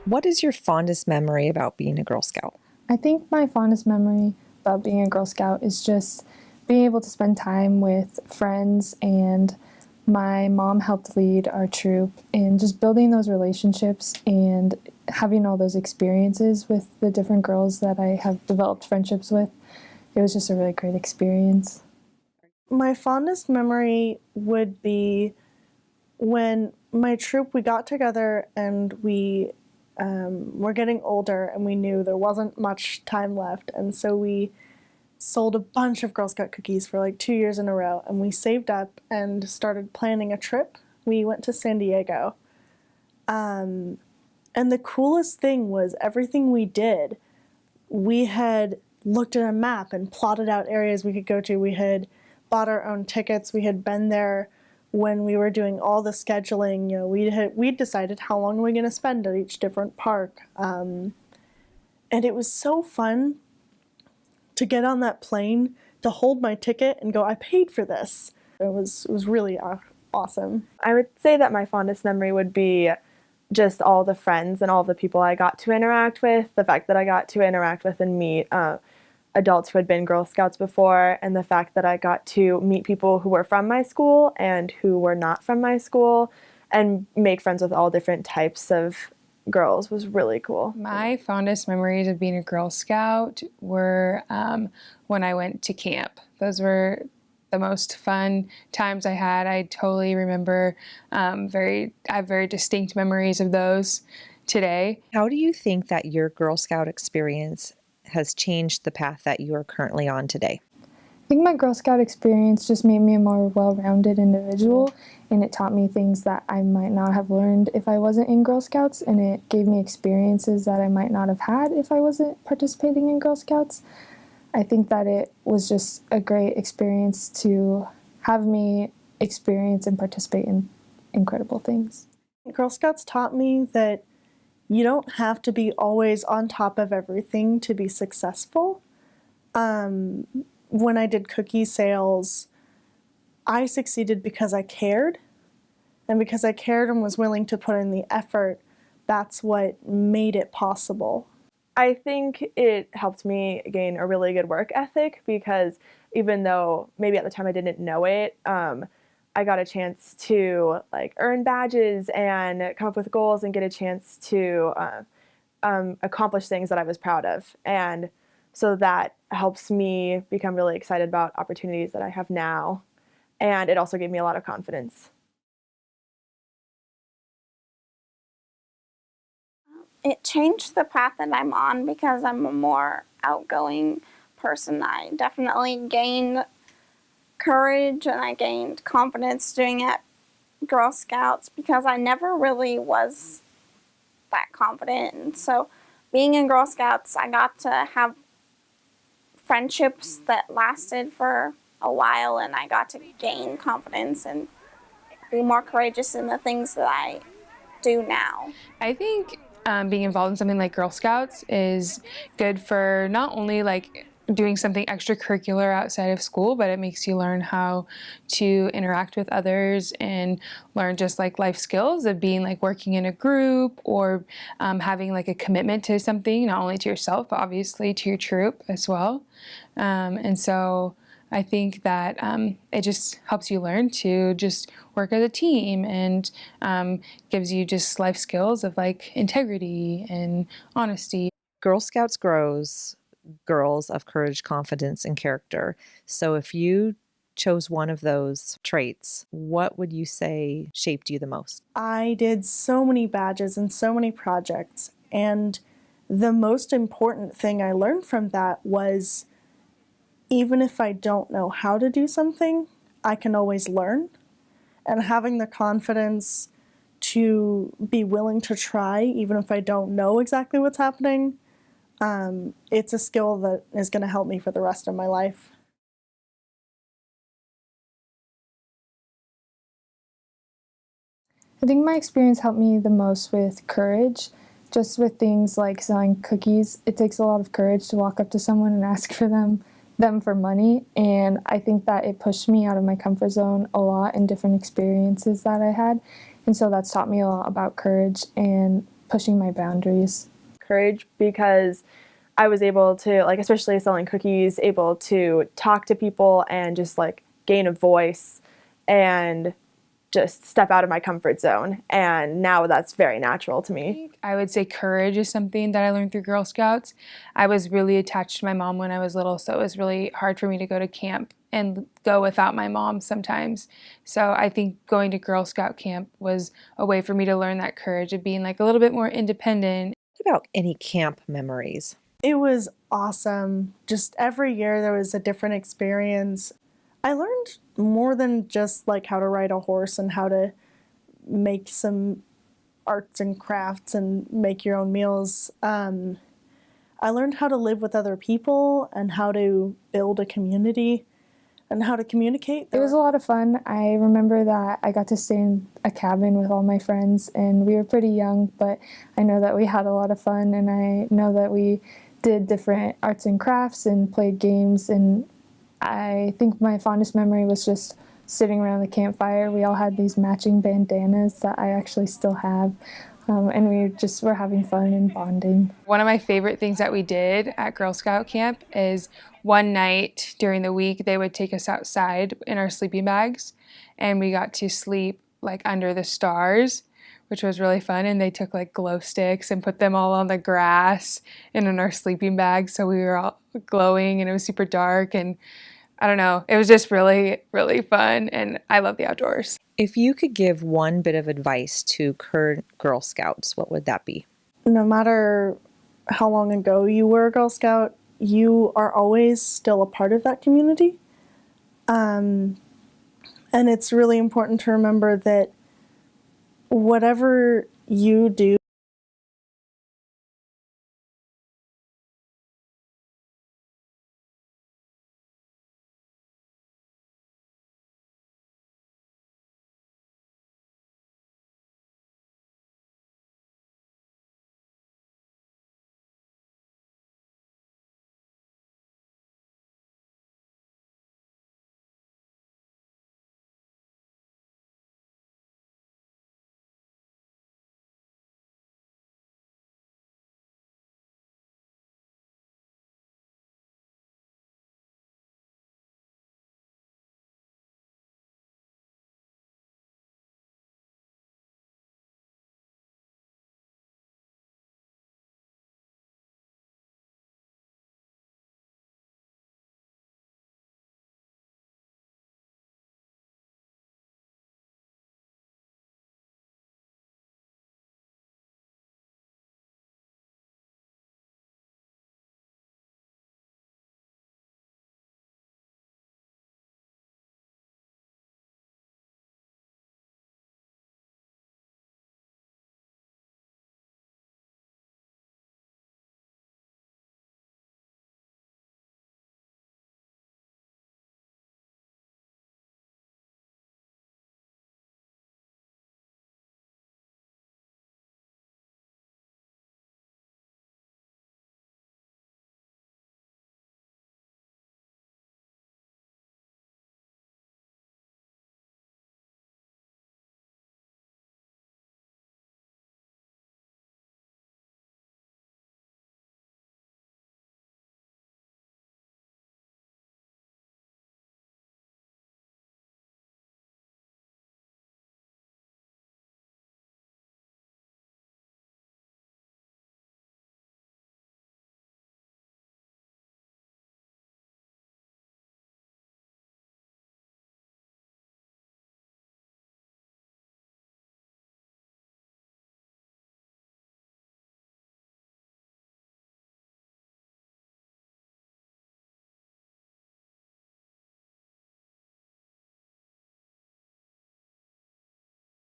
What is your fondest memory about being a Girl Scout? I think my fondest memory about being a Girl Scout is just being able to spend time with friends, and my mom helped lead our troop, and just building those relationships and having all those experiences with the different girls that I have developed friendships with. It was just a really great experience. My fondest memory would be when my troop, we got together and we were getting older and we knew there wasn't much time left, and so we sold a bunch of Girl Scout cookies for like 2 years in a row, and we saved up and started planning a trip. We went to San Diego. And the coolest thing was everything we did, we had looked at a map and plotted out areas we could go to. We had bought our own tickets. We had been there when we were doing all the scheduling. You know, we'd decided how long we're going to spend at each different park. And it was so fun to get on that plane, to hold my ticket and go, I paid for this. It was really awesome. I would say that my fondest memory would be just all the friends and all the people I got to interact with, the fact that I got to interact with and meet adults who had been Girl Scouts before, and the fact that I got to meet people who were from my school and who were not from my school and make friends with all different types of girls was really cool. My fondest memories of being a Girl Scout were when I went to camp. Those were the most fun times I had. I totally remember I have very distinct memories of those today. How do you think that your Girl Scout experience has changed the path that you are currently on today? I think my Girl Scout experience just made me a more well-rounded individual, and it taught me things that I might not have learned if I wasn't in Girl Scouts, and it gave me experiences that I might not have had if I wasn't participating in Girl Scouts. I think that it was just a great experience to have me experience and participate in incredible things. Girl Scouts taught me that you don't have to be always on top of everything to be successful. When I did cookie sales, I succeeded because I cared. And because I cared and was willing to put in the effort, that's what made it possible. I think it helped me gain a really good work ethic, because even though maybe at the time I didn't know it, I got a chance to earn badges and come up with goals and get a chance to accomplish things that I was proud of. And so that helps me become really excited about opportunities that I have now. And it also gave me a lot of confidence. It changed the path that I'm on because I'm a more outgoing person. I definitely gained courage and I gained confidence doing it at Girl Scouts because I never really was that confident. And so being in Girl Scouts, I got to have friendships that lasted for a while, and I got to gain confidence and be more courageous in the things that I do now. I think being involved in something like Girl Scouts is good for not only doing something extracurricular outside of school, but it makes you learn how to interact with others and learn just life skills of being working in a group or having a commitment to something, not only to yourself, but obviously to your troop as well. And so I think that it just helps you learn to just work as a team, and gives you just life skills of integrity and honesty. Girl Scouts grows girls of courage, confidence, and character. So if you chose one of those traits, what would you say shaped you the most? I did so many badges and so many projects, and the most important thing I learned from that was even if I don't know how to do something, I can always learn. And having the confidence to be willing to try, even if I don't know exactly what's happening, it's a skill that is going to help me for the rest of my life. I think my experience helped me the most with courage, just with things like selling cookies. It takes a lot of courage to walk up to someone and ask for them for money, and I think that it pushed me out of my comfort zone a lot in different experiences that I had, and so that's taught me a lot about courage and pushing my boundaries. Courage, because I was able to, like, especially selling cookies, able to talk to people and just like gain a voice and just step out of my comfort zone. And now that's very natural to me. I would say courage is something that I learned through Girl Scouts. I was really attached to my mom when I was little, so it was really hard for me to go to camp and go without my mom sometimes. So I think going to Girl Scout camp was a way for me to learn that courage of being like a little bit more independent. What about any camp memories? It was awesome. Just every year there was a different experience. I learned more than just like how to ride a horse and how to make some arts and crafts and make your own meals. I learned how to live with other people and how to build a community and how to communicate. It was a lot of fun. I remember that I got to stay in a cabin with all my friends, and we were pretty young, but I know that we had a lot of fun, and I know that we did different arts and crafts and played games, and I think my fondest memory was just sitting around the campfire. We all had these matching bandanas that I actually still have, and we just were having fun and bonding. One of my favorite things that we did at Girl Scout camp is one night during the week they would take us outside in our sleeping bags, and we got to sleep like under the stars, which was really fun. And they took like glow sticks and put them all on the grass and in our sleeping bags, so we were all glowing, and it was super dark, and I don't know, it was just really, really fun, and I love the outdoors. If you could give one bit of advice to current Girl Scouts, what would that be? No matter how long ago you were a Girl Scout, you are always still a part of that community. And it's really important to remember that whatever you do